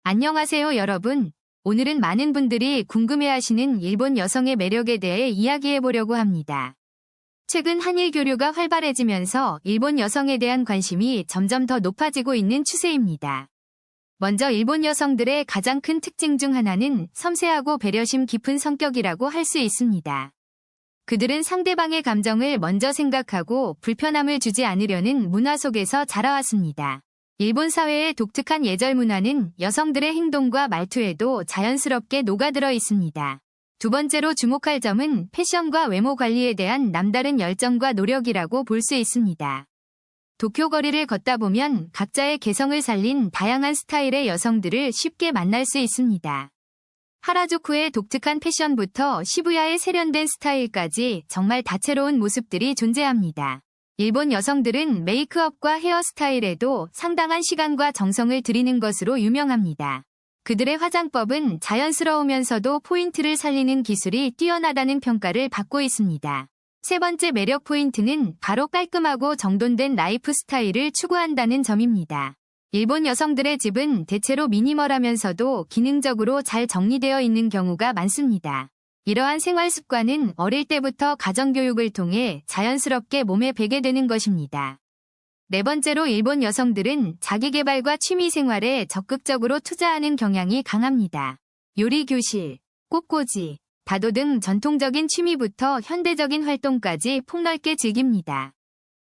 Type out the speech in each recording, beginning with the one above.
안녕하세요, 여러분. 오늘은 많은 분들이 궁금해하시는 일본 여성의 매력에 대해 이야기해보려고 합니다. 최근 한일 교류가 활발해지면서 일본 여성에 대한 관심이 점점 더 높아지고 있는 추세입니다. 먼저 일본 여성들의 가장 큰 특징 중 하나는 섬세하고 배려심 깊은 성격이라고 할 수 있습니다. 그들은 상대방의 감정을 먼저 생각하고 불편함을 주지 않으려는 문화 속에서 자라왔습니다. 일본 사회의 독특한 예절 문화는 여성들의 행동과 말투에도 자연스럽게 녹아들어 있습니다. 두 번째로 주목할 점은 패션과 외모 관리에 대한 남다른 열정과 노력이라고 볼 수 있습니다. 도쿄 거리를 걷다 보면 각자의 개성을 살린 다양한 스타일의 여성들을 쉽게 만날 수 있습니다. 하라주쿠의 독특한 패션부터 시부야의 세련된 스타일까지 정말 다채로운 모습들이 존재합니다. 일본 여성들은 메이크업과 헤어스타일에도 상당한 시간과 정성을 들이는 것으로 유명합니다. 그들의 화장법은 자연스러우면서도 포인트를 살리는 기술이 뛰어나다는 평가를 받고 있습니다. 세 번째 매력 포인트는 바로 깔끔하고 정돈된 라이프 스타일을 추구한다는 점입니다. 일본 여성들의 집은 대체로 미니멀하면서도 기능적으로 잘 정리되어 있는 경우가 많습니다. 이러한 생활 습관은 어릴 때부터 가정교육을 통해 자연스럽게 몸에 배게 되는 것입니다. 네 번째로 일본 여성들은 자기계발과 취미생활에 적극적으로 투자하는 경향이 강합니다. 요리 교실, 꽃꽂이, 다도 등 전통적인 취미부터 현대적인 활동까지 폭넓게 즐깁니다.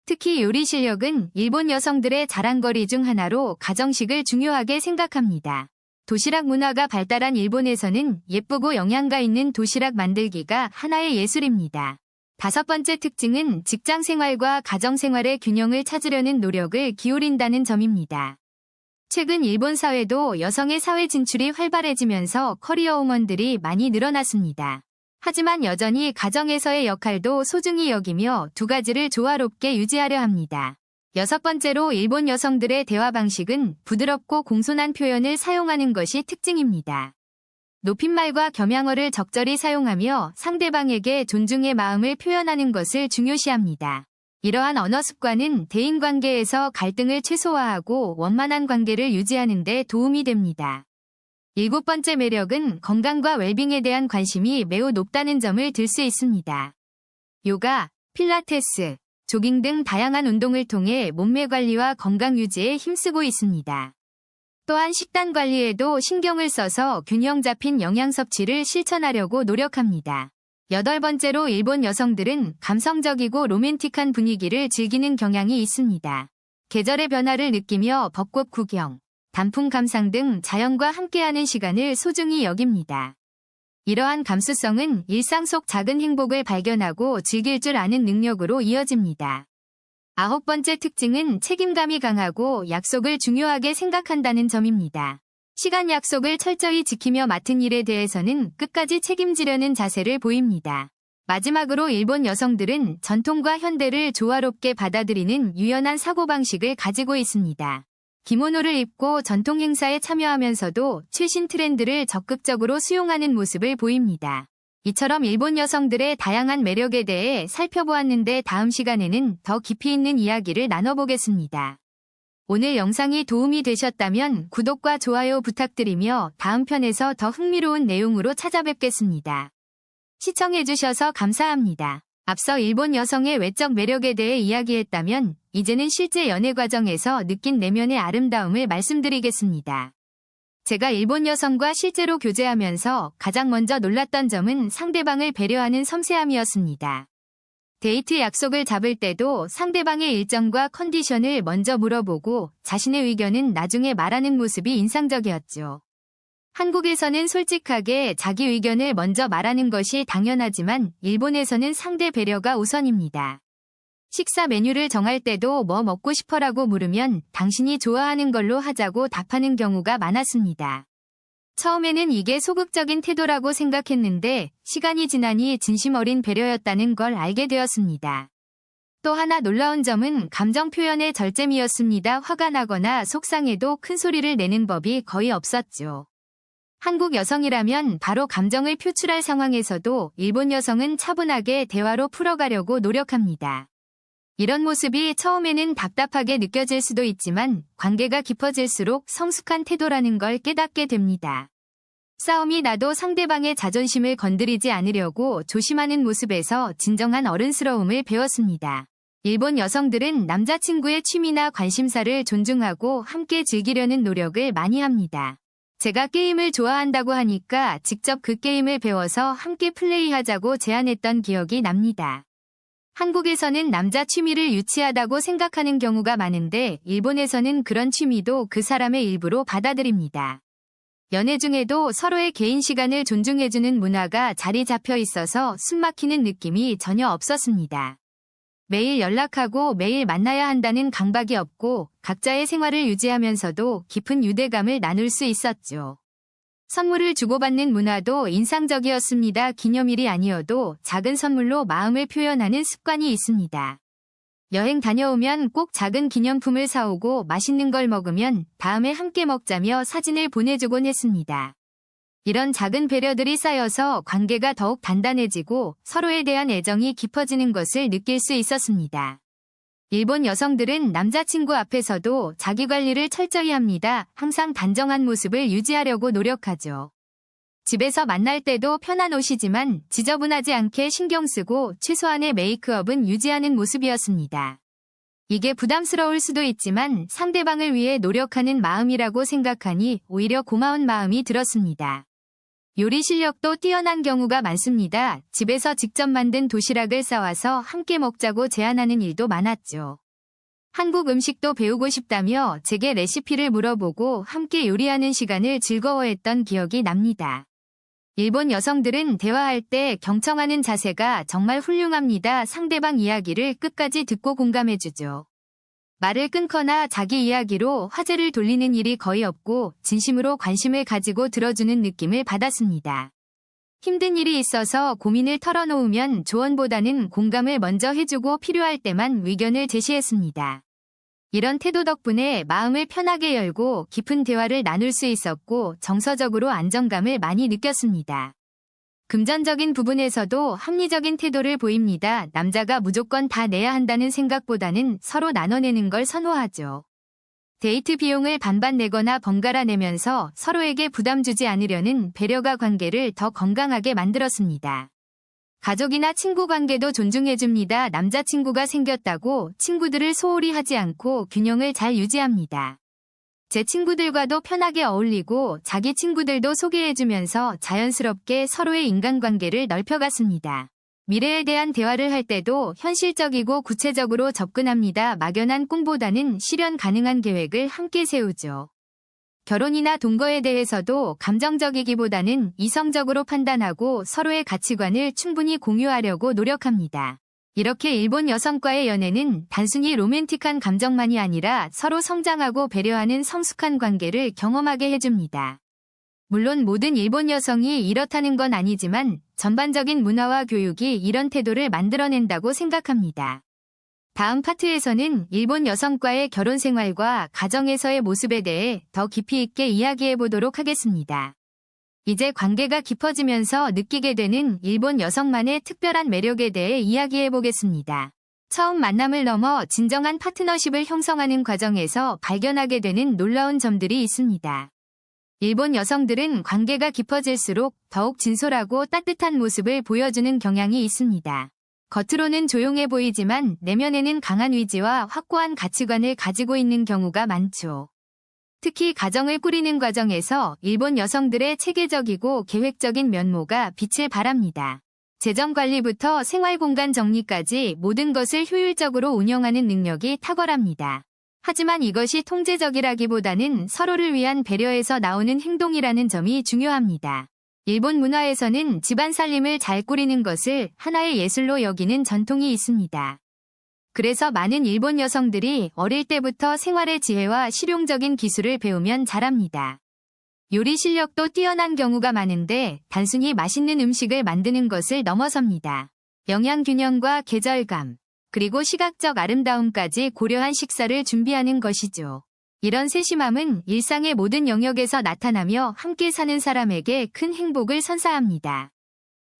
특히 요리 실력은 일본 여성들의 자랑거리 중 하나로 가정식을 중요하게 생각합니다. 도시락 문화가 발달한 일본에서는 예쁘고 영양가 있는 도시락 만들기가 하나의 예술입니다. 다섯 번째 특징은 직장 생활과 가정 생활의 균형을 찾으려는 노력을 기울인다는 점입니다. 최근 일본 사회도 여성의 사회 진출이 활발해지면서 커리어 우먼들이 많이 늘어났습니다. 하지만 여전히 가정에서의 역할도 소중히 여기며 두 가지를 조화롭게 유지하려 합니다. 여섯 번째로 일본 여성들의 대화 방식은 부드럽고 공손한 표현을 사용하는 것이 특징입니다. 높임말과 겸양어를 적절히 사용하며 상대방에게 존중의 마음을 표현하는 것을 중요시합니다. 이러한 언어 습관은 대인관계에서 갈등을 최소화하고 원만한 관계를 유지하는 데 도움이 됩니다. 일곱 번째 매력은 건강과 웰빙에 대한 관심이 매우 높다는 점을 들 수 있습니다. 요가, 필라테스, 조깅 등 다양한 운동을 통해 몸매 관리와 건강 유지에 힘쓰고 있습니다. 또한 식단 관리에도 신경을 써서 균형 잡힌 영양 섭취를 실천하려고 노력합니다. 여덟 번째로 일본 여성들은 감성적이고 로맨틱한 분위기를 즐기는 경향이 있습니다. 계절의 변화를 느끼며 벚꽃 구경, 단풍 감상 등 자연과 함께하는 시간을 소중히 여깁니다. 이러한 감수성은 일상 속 작은 행복을 발견하고 즐길 줄 아는 능력으로 이어집니다. 아홉 번째 특징은 책임감이 강하고 약속을 중요하게 생각한다는 점입니다. 시간 약속을 철저히 지키며 맡은 일에 대해서는 끝까지 책임지려는 자세를 보입니다. 마지막으로 일본 여성들은 전통과 현대를 조화롭게 받아들이는 유연한 사고방식을 가지고 있습니다. 기모노를 입고 전통 행사에 참여하면서도 최신 트렌드를 적극적으로 수용하는 모습을 보입니다. 이처럼 일본 여성들의 다양한 매력에 대해 살펴보았는데 다음 시간에는 더 깊이 있는 이야기를 나눠보겠습니다. 오늘 영상이 도움이 되셨다면 구독과 좋아요 부탁드리며 다음 편에서 더 흥미로운 내용으로 찾아뵙겠습니다. 시청해주셔서 감사합니다. 앞서 일본 여성의 외적 매력에 대해 이야기했다면 이제는 실제 연애 과정에서 느낀 내면의 아름다움을 말씀드리겠습니다. 제가 일본 여성과 실제로 교제하면서 가장 먼저 놀랐던 점은 상대방을 배려하는 섬세함이었습니다. 데이트 약속을 잡을 때도 상대방의 일정과 컨디션을 먼저 물어보고 자신의 의견은 나중에 말하는 모습이 인상적이었죠. 한국에서는 솔직하게 자기 의견을 먼저 말하는 것이 당연하지만 일본에서는 상대 배려가 우선입니다. 식사 메뉴를 정할 때도 뭐 먹고 싶어라고 물으면 당신이 좋아하는 걸로 하자고 답하는 경우가 많았습니다. 처음에는 이게 소극적인 태도라고 생각했는데 시간이 지나니 진심 어린 배려였다는 걸 알게 되었습니다. 또 하나 놀라운 점은 감정 표현의 절제미였습니다. 화가 나거나 속상해도 큰 소리를 내는 법이 거의 없었죠. 한국 여성이라면 바로 감정을 표출할 상황에서도 일본 여성은 차분하게 대화로 풀어가려고 노력합니다. 이런 모습이 처음에는 답답하게 느껴질 수도 있지만 관계가 깊어질수록 성숙한 태도라는 걸 깨닫게 됩니다. 싸움이 나도 상대방의 자존심을 건드리지 않으려고 조심하는 모습에서 진정한 어른스러움을 배웠습니다. 일본 여성들은 남자친구의 취미나 관심사를 존중하고 함께 즐기려는 노력을 많이 합니다. 제가 게임을 좋아한다고 하니까 직접 그 게임을 배워서 함께 플레이하자고 제안했던 기억이 납니다. 한국에서는 남자 취미를 유치하다고 생각하는 경우가 많은데 일본에서는 그런 취미도 그 사람의 일부로 받아들입니다. 연애 중에도 서로의 개인 시간을 존중해주는 문화가 자리 잡혀 있어서 숨막히는 느낌이 전혀 없었습니다. 매일 연락하고 매일 만나야 한다는 강박이 없고 각자의 생활을 유지하면서도 깊은 유대감을 나눌 수 있었죠. 선물을 주고받는 문화도 인상적이었습니다. 기념일이 아니어도 작은 선물로 마음을 표현하는 습관이 있습니다. 여행 다녀오면 꼭 작은 기념품을 사오고 맛있는 걸 먹으면 다음에 함께 먹자며 사진을 보내주곤 했습니다. 이런 작은 배려들이 쌓여서 관계가 더욱 단단해지고 서로에 대한 애정이 깊어지는 것을 느낄 수 있었습니다. 일본 여성들은 남자친구 앞에서도 자기관리를 철저히 합니다. 항상 단정한 모습을 유지하려고 노력하죠. 집에서 만날 때도 편한 옷이지만 지저분하지 않게 신경 쓰고 최소한의 메이크업은 유지하는 모습이었습니다. 이게 부담스러울 수도 있지만 상대방을 위해 노력하는 마음이라고 생각하니 오히려 고마운 마음이 들었습니다. 요리 실력도 뛰어난 경우가 많습니다. 집에서 직접 만든 도시락을 싸와서 함께 먹자고 제안하는 일도 많았죠. 한국 음식도 배우고 싶다며 제게 레시피를 물어보고 함께 요리하는 시간을 즐거워했던 기억이 납니다. 일본 여성들은 대화할 때 경청하는 자세가 정말 훌륭합니다. 상대방 이야기를 끝까지 듣고 공감해주죠. 말을 끊거나 자기 이야기로 화제를 돌리는 일이 거의 없고 진심으로 관심을 가지고 들어주는 느낌을 받았습니다. 힘든 일이 있어서 고민을 털어놓으면 조언보다는 공감을 먼저 해주고 필요할 때만 의견을 제시했습니다. 이런 태도 덕분에 마음을 편하게 열고 깊은 대화를 나눌 수 있었고 정서적으로 안정감을 많이 느꼈습니다. 금전적인 부분에서도 합리적인 태도를 보입니다. 남자가 무조건 다 내야 한다는 생각보다는 서로 나눠내는 걸 선호하죠. 데이트 비용을 반반 내거나 번갈아 내면서 서로에게 부담 주지 않으려는 배려가 관계를 더 건강하게 만들었습니다. 가족이나 친구 관계도 존중해줍니다. 남자친구가 생겼다고 친구들을 소홀히 하지 않고 균형을 잘 유지합니다. 제 친구들과도 편하게 어울리고 자기 친구들도 소개해주면서 자연스럽게 서로의 인간관계를 넓혀갔습니다. 미래에 대한 대화를 할 때도 현실적이고 구체적으로 접근합니다. 막연한 꿈보다는 실현 가능한 계획을 함께 세우죠. 결혼이나 동거에 대해서도 감정적이기보다는 이성적으로 판단하고 서로의 가치관을 충분히 공유하려고 노력합니다. 이렇게 일본 여성과의 연애는 단순히 로맨틱한 감정만이 아니라 서로 성장하고 배려하는 성숙한 관계를 경험하게 해줍니다. 물론 모든 일본 여성이 이렇다는 건 아니지만 전반적인 문화와 교육이 이런 태도를 만들어낸다고 생각합니다. 다음 파트에서는 일본 여성과의 결혼 생활과 가정에서의 모습에 대해 더 깊이 있게 이야기해 보도록 하겠습니다. 이제 관계가 깊어지면서 느끼게 되는 일본 여성만의 특별한 매력에 대해 이야기해 보겠습니다. 처음 만남을 넘어 진정한 파트너십을 형성하는 과정에서 발견하게 되는 놀라운 점들이 있습니다. 일본 여성들은 관계가 깊어질수록 더욱 진솔하고 따뜻한 모습을 보여주는 경향이 있습니다. 겉으로는 조용해 보이지만 내면에는 강한 의지와 확고한 가치관을 가지고 있는 경우가 많죠. 특히 가정을 꾸리는 과정에서 일본 여성들의 체계적이고 계획적인 면모가 빛을 발합니다. 재정 관리부터 생활 공간 정리까지 모든 것을 효율적으로 운영하는 능력이 탁월합니다. 하지만 이것이 통제적이라기보다는 서로를 위한 배려에서 나오는 행동이라는 점이 중요합니다. 일본 문화에서는 집안 살림을 잘 꾸리는 것을 하나의 예술로 여기는 전통이 있습니다. 그래서 많은 일본 여성들이 어릴 때부터 생활의 지혜와 실용적인 기술을 배우면 잘합니다. 요리 실력도 뛰어난 경우가 많은데 단순히 맛있는 음식을 만드는 것을 넘어섭니다. 영양 균형과 계절감, 그리고 시각적 아름다움까지 고려한 식사를 준비하는 것이죠. 이런 세심함은 일상의 모든 영역에서 나타나며 함께 사는 사람에게 큰 행복을 선사합니다.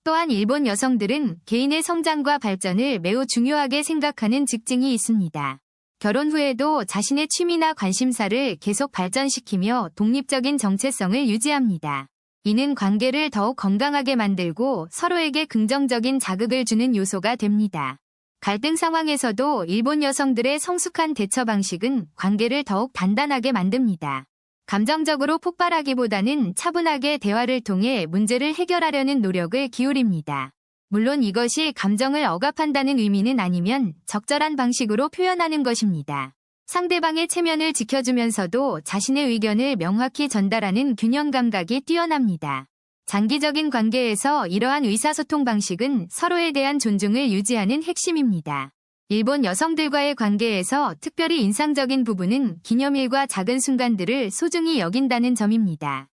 또한 일본 여성들은 개인의 성장과 발전을 매우 중요하게 생각하는 직증이 있습니다. 결혼 후에도 자신의 취미나 관심사를 계속 발전시키며 독립적인 정체성을 유지합니다. 이는 관계를 더욱 건강하게 만들고 서로에게 긍정적인 자극을 주는 요소가 됩니다. 갈등 상황에서도 일본 여성들의 성숙한 대처 방식은 관계를 더욱 단단하게 만듭니다. 감정적으로 폭발하기보다는 차분하게 대화를 통해 문제를 해결하려는 노력을 기울입니다. 물론 이것이 감정을 억압한다는 의미는 아니면 적절한 방식으로 표현하는 것입니다. 상대방의 체면을 지켜주면서도 자신의 의견을 명확히 전달하는 균형 감각이 뛰어납니다. 장기적인 관계에서 이러한 의사소통 방식은 서로에 대한 존중을 유지하는 핵심입니다. 일본 여성들과의 관계에서 특별히 인상적인 부분은 기념일과 작은 순간들을 소중히 여긴다는 점입니다.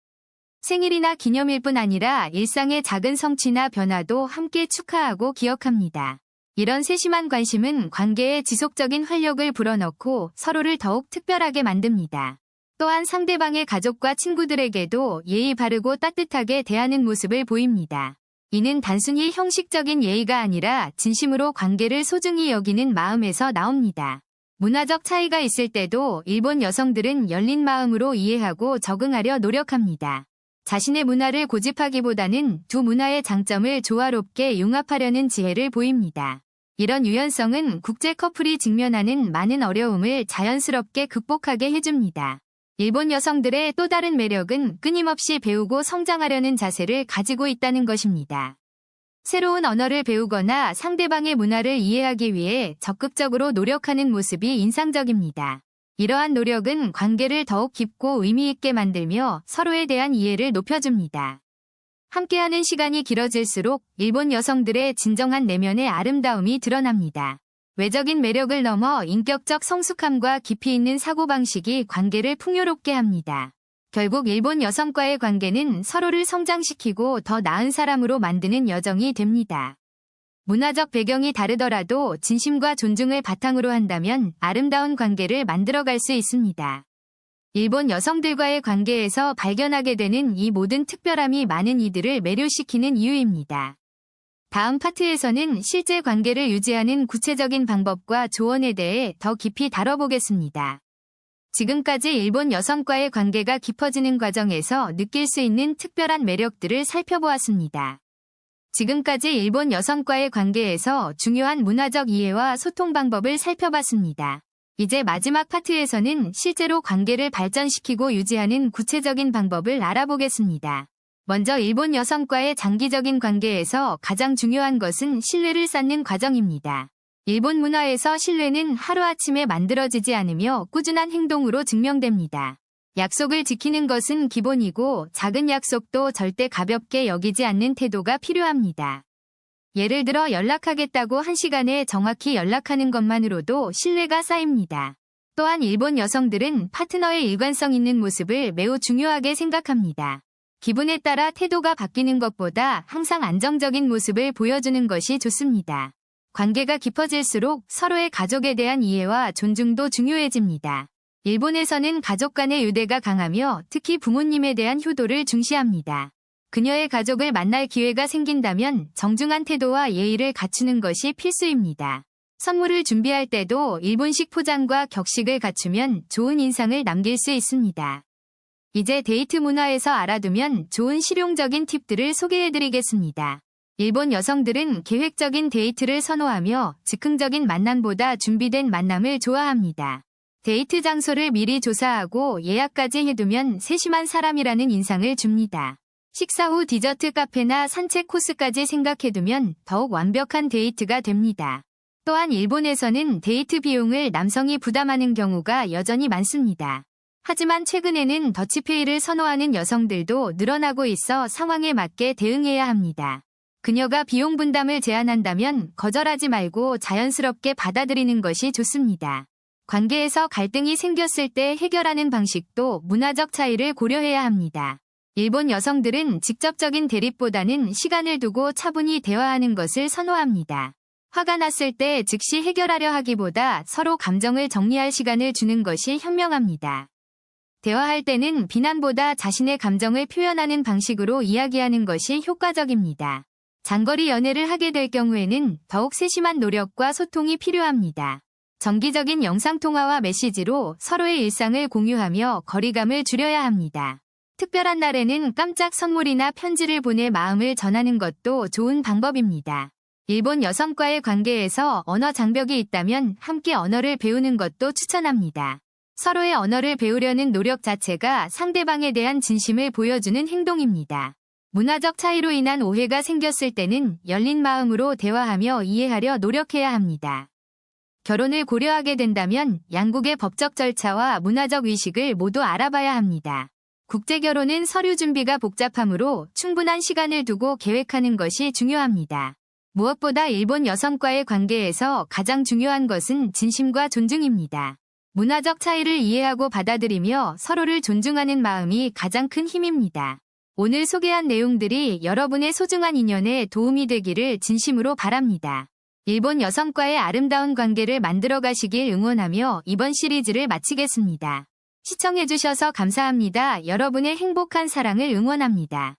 생일이나 기념일뿐 아니라 일상의 작은 성취나 변화도 함께 축하하고 기억합니다. 이런 세심한 관심은 관계에 지속적인 활력을 불어넣고 서로를 더욱 특별하게 만듭니다. 또한 상대방의 가족과 친구들에게도 예의 바르고 따뜻하게 대하는 모습을 보입니다. 이는 단순히 형식적인 예의가 아니라 진심으로 관계를 소중히 여기는 마음에서 나옵니다. 문화적 차이가 있을 때도 일본 여성들은 열린 마음으로 이해하고 적응하려 노력합니다. 자신의 문화를 고집하기보다는 두 문화의 장점을 조화롭게 융합하려는 지혜를 보입니다. 이런 유연성은 국제 커플이 직면하는 많은 어려움을 자연스럽게 극복하게 해줍니다. 일본 여성들의 또 다른 매력은 끊임없이 배우고 성장하려는 자세를 가지고 있다는 것입니다. 새로운 언어를 배우거나 상대방의 문화를 이해하기 위해 적극적으로 노력하는 모습이 인상적입니다. 이러한 노력은 관계를 더욱 깊고 의미 있게 만들며 서로에 대한 이해를 높여줍니다. 함께하는 시간이 길어질수록 일본 여성들의 진정한 내면의 아름다움이 드러납니다. 외적인 매력을 넘어 인격적 성숙함과 깊이 있는 사고방식이 관계를 풍요롭게 합니다. 결국 일본 여성과의 관계는 서로를 성장시키고 더 나은 사람으로 만드는 여정이 됩니다. 문화적 배경이 다르더라도 진심과 존중을 바탕으로 한다면 아름다운 관계를 만들어갈 수 있습니다. 일본 여성들과의 관계에서 발견하게 되는 이 모든 특별함이 많은 이들을 매료시키는 이유입니다. 다음 파트에서는 실제 관계를 유지하는 구체적인 방법과 조언에 대해 더 깊이 다뤄보겠습니다. 지금까지 일본 여성과의 관계가 깊어지는 과정에서 느낄 수 있는 특별한 매력들을 살펴보았습니다. 지금까지 일본 여성과의 관계에서 중요한 문화적 이해와 소통 방법을 살펴봤습니다. 이제 마지막 파트에서는 실제로 관계를 발전시키고 유지하는 구체적인 방법을 알아보겠습니다. 먼저 일본 여성과의 장기적인 관계에서 가장 중요한 것은 신뢰를 쌓는 과정입니다. 일본 문화에서 신뢰는 하루아침에 만들어지지 않으며 꾸준한 행동으로 증명됩니다. 약속을 지키는 것은 기본이고 작은 약속도 절대 가볍게 여기지 않는 태도가 필요합니다. 예를 들어 연락하겠다고 1시간에 정확히 연락하는 것만으로도 신뢰가 쌓입니다. 또한 일본 여성들은 파트너의 일관성 있는 모습을 매우 중요하게 생각합니다. 기분에 따라 태도가 바뀌는 것보다 항상 안정적인 모습을 보여주는 것이 좋습니다. 관계가 깊어질수록 서로의 가족에 대한 이해와 존중도 중요해집니다. 일본에서는 가족 간의 유대가 강하며 특히 부모님에 대한 효도를 중시합니다. 그녀의 가족을 만날 기회가 생긴다면 정중한 태도와 예의를 갖추는 것이 필수입니다. 선물을 준비할 때도 일본식 포장과 격식을 갖추면 좋은 인상을 남길 수 있습니다. 이제 데이트 문화에서 알아두면 좋은 실용적인 팁들을 소개해드리겠습니다. 일본 여성들은 계획적인 데이트를 선호하며 즉흥적인 만남보다 준비된 만남을 좋아합니다. 데이트 장소를 미리 조사하고 예약까지 해두면 세심한 사람이라는 인상을 줍니다. 식사 후 디저트 카페나 산책 코스까지 생각해두면 더욱 완벽한 데이트가 됩니다. 또한 일본에서는 데이트 비용을 남성이 부담하는 경우가 여전히 많습니다. 하지만 최근에는 더치페이를 선호하는 여성들도 늘어나고 있어 상황에 맞게 대응해야 합니다. 그녀가 비용 분담을 제안한다면 거절하지 말고 자연스럽게 받아들이는 것이 좋습니다. 관계에서 갈등이 생겼을 때 해결하는 방식도 문화적 차이를 고려해야 합니다. 일본 여성들은 직접적인 대립보다는 시간을 두고 차분히 대화하는 것을 선호합니다. 화가 났을 때 즉시 해결하려 하기보다 서로 감정을 정리할 시간을 주는 것이 현명합니다. 대화할 때는 비난보다 자신의 감정을 표현하는 방식으로 이야기하는 것이 효과적입니다. 장거리 연애를 하게 될 경우에는 더욱 세심한 노력과 소통이 필요합니다. 정기적인 영상통화와 메시지로 서로의 일상을 공유하며 거리감을 줄여야 합니다. 특별한 날에는 깜짝 선물이나 편지를 보내 마음을 전하는 것도 좋은 방법입니다. 일본 여성과의 관계에서 언어 장벽이 있다면 함께 언어를 배우는 것도 추천합니다. 서로의 언어를 배우려는 노력 자체가 상대방에 대한 진심을 보여주는 행동입니다. 문화적 차이로 인한 오해가 생겼을 때는 열린 마음으로 대화하며 이해하려 노력해야 합니다. 결혼을 고려하게 된다면 양국의 법적 절차와 문화적 의식을 모두 알아봐야 합니다. 국제결혼은 서류 준비가 복잡하므로 충분한 시간을 두고 계획하는 것이 중요합니다. 무엇보다 일본 여성과의 관계에서 가장 중요한 것은 진심과 존중입니다. 문화적 차이를 이해하고 받아들이며 서로를 존중하는 마음이 가장 큰 힘입니다. 오늘 소개한 내용들이 여러분의 소중한 인연에 도움이 되기를 진심으로 바랍니다. 일본 여성과의 아름다운 관계를 만들어 가시길 응원하며 이번 시리즈를 마치겠습니다. 시청해주셔서 감사합니다. 여러분의 행복한 사랑을 응원합니다.